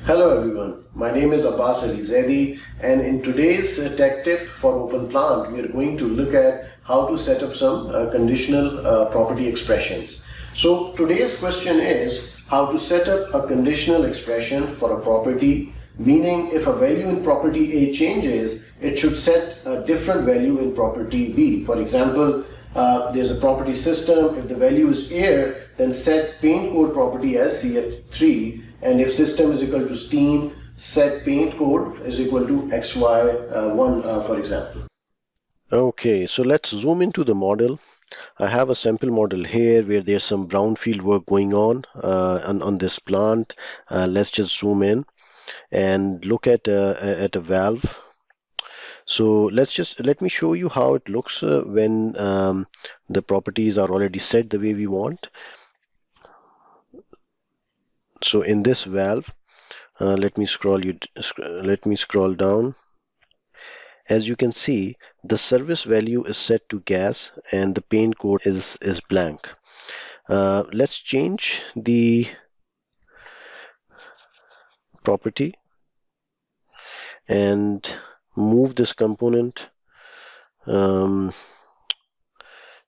Hello everyone, my name is Abbas Ali Zaidi, and in today's tech tip for OpenPlant, we are going to look at how to set up some conditional property expressions. So today's question is how to set up a conditional expression for a property, meaning if a value in property A changes, it should set a different value in property B. For example, there's a property system. If the value is air, then set paint code property as CF3, and if system is equal to steam, set paint code is equal to XY1, for example. Okay, so let's zoom into the model. I have a sample model here where there's some brownfield work going on this plant. Let's just zoom in and look at a valve. So let me show you how it looks when the properties are already set the way we want. So in this valve, let me scroll down. As you can see, the service value is set to gas and the paint code is blank. Let's change the property and move this component to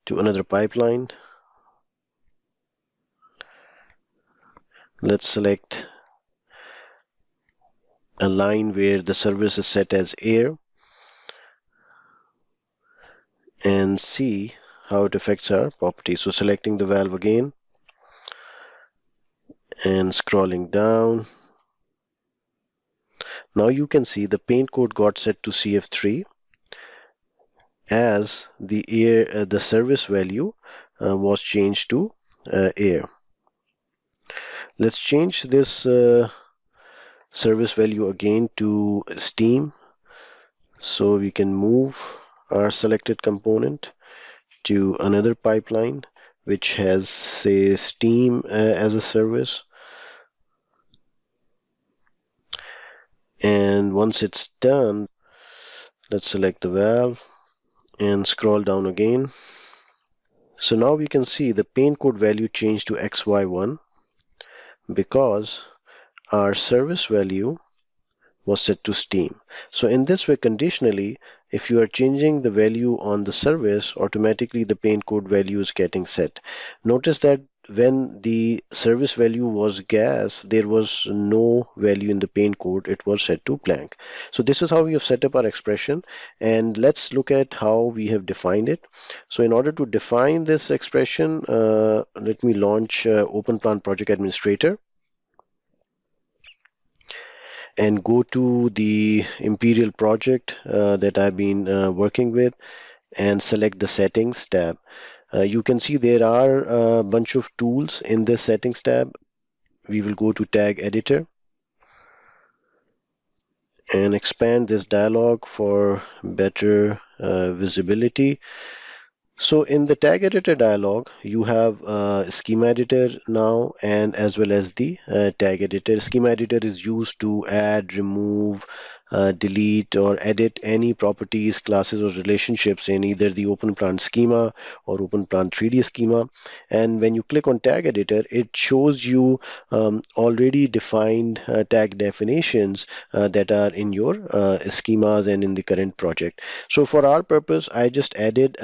another pipeline. Let's select a line where the service is set as air and see how it affects our property. So selecting the valve again and scrolling down. Now you can see the paint code got set to CF3 as the service value was changed to air. Let's change this service value again to steam, so we can move our selected component to another pipeline which has, say, steam as a service. And once it's done, let's select the valve and scroll down again. So now we can see the paint code value changed to XY1 because our service value was set to steam. So in this way, conditionally, if you are changing the value on the service, automatically the paint code value is getting set. Notice that when the service value was gas, there was no value in the paint code. It was set to blank. So this is how we have set up our expression, and let's look at how we have defined it. So in order to define this expression, let me launch OpenPlant Project Administrator and go to the Imperial project that I've been working with and select the Settings tab. You can see there are a bunch of tools in this Settings tab. We will go to Tag Editor and expand this dialog for better visibility. So in the Tag Editor dialog, you have Schema Editor now, and as well as the Tag Editor. Schema Editor is used to add, remove, delete or edit any properties, classes or relationships in either the OpenPlant schema or OpenPlant 3D schema. And when you click on Tag Editor, it shows you already defined tag definitions that are in your schemas and in the current project. So for our purpose, I just added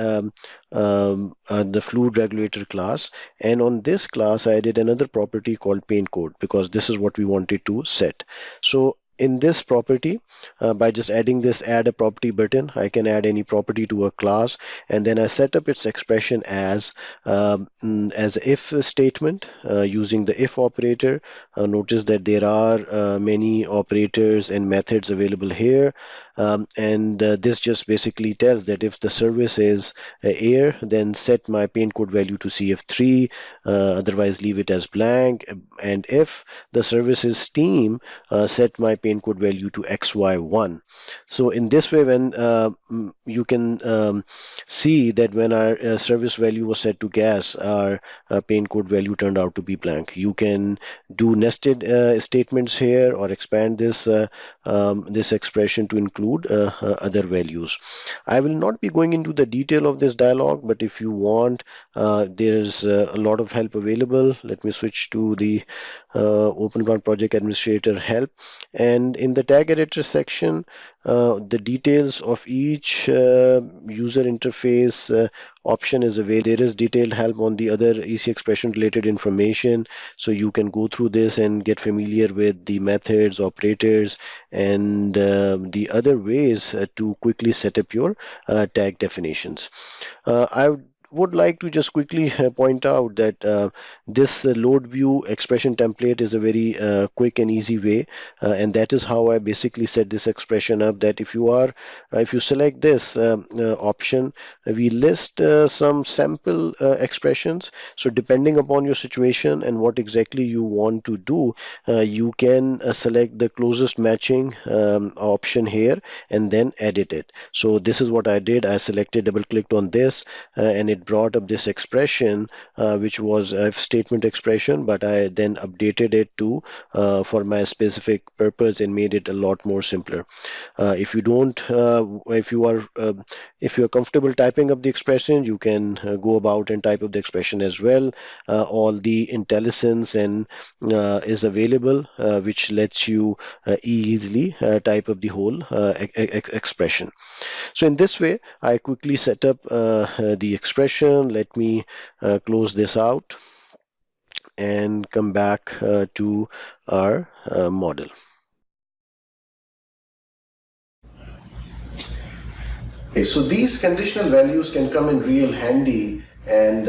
the fluid regulator class, and on this class I added another property called paint code because this is what we wanted to set. So in this property, by just adding this add a property button, I can add any property to a class, and then I set up its expression as if statement using the if operator. Notice that there are many operators and methods available here, and this just basically tells that if the service is air, then set my paint code value to CF3, otherwise leave it as blank, and if the service is steam, set my pane code value to XY1. So in this way, when you can see that when our service value was set to gas, our pane code value turned out to be blank. You can do nested statements here or expand this expression to include other values. I will not be going into the detail of this dialog, but if you want, there's a lot of help available. Let me switch to the OpenPlant Project Administrator help, and in the tag editor section, the details of each user interface option is available. There is detailed help on the other EC expression related information, so you can go through this and get familiar with the methods, operators, and the other ways to quickly set up your tag definitions. I would like to just quickly point out that this load view expression template is a very quick and easy way, and that is how I basically set this expression up. That if you select this option, we list some sample expressions. So depending upon your situation and what exactly you want to do, you can select the closest matching option here and then edit it. So this is what I did. I selected, double clicked on this, and it brought up this expression, which was a statement expression, but I then updated it to for my specific purpose and made it a lot more simpler. If you don't, if you are comfortable typing up the expression, you can go about and type up the expression as well. All the IntelliSense and is available, which lets you easily type up the whole expression. So in this way, I quickly set up the expression. Let me close this out and come back to our model. Okay, so these conditional values can come in real handy and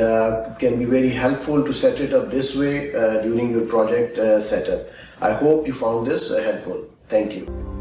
can be very helpful to set it up this way during your project setup. I hope you found this helpful. Thank you.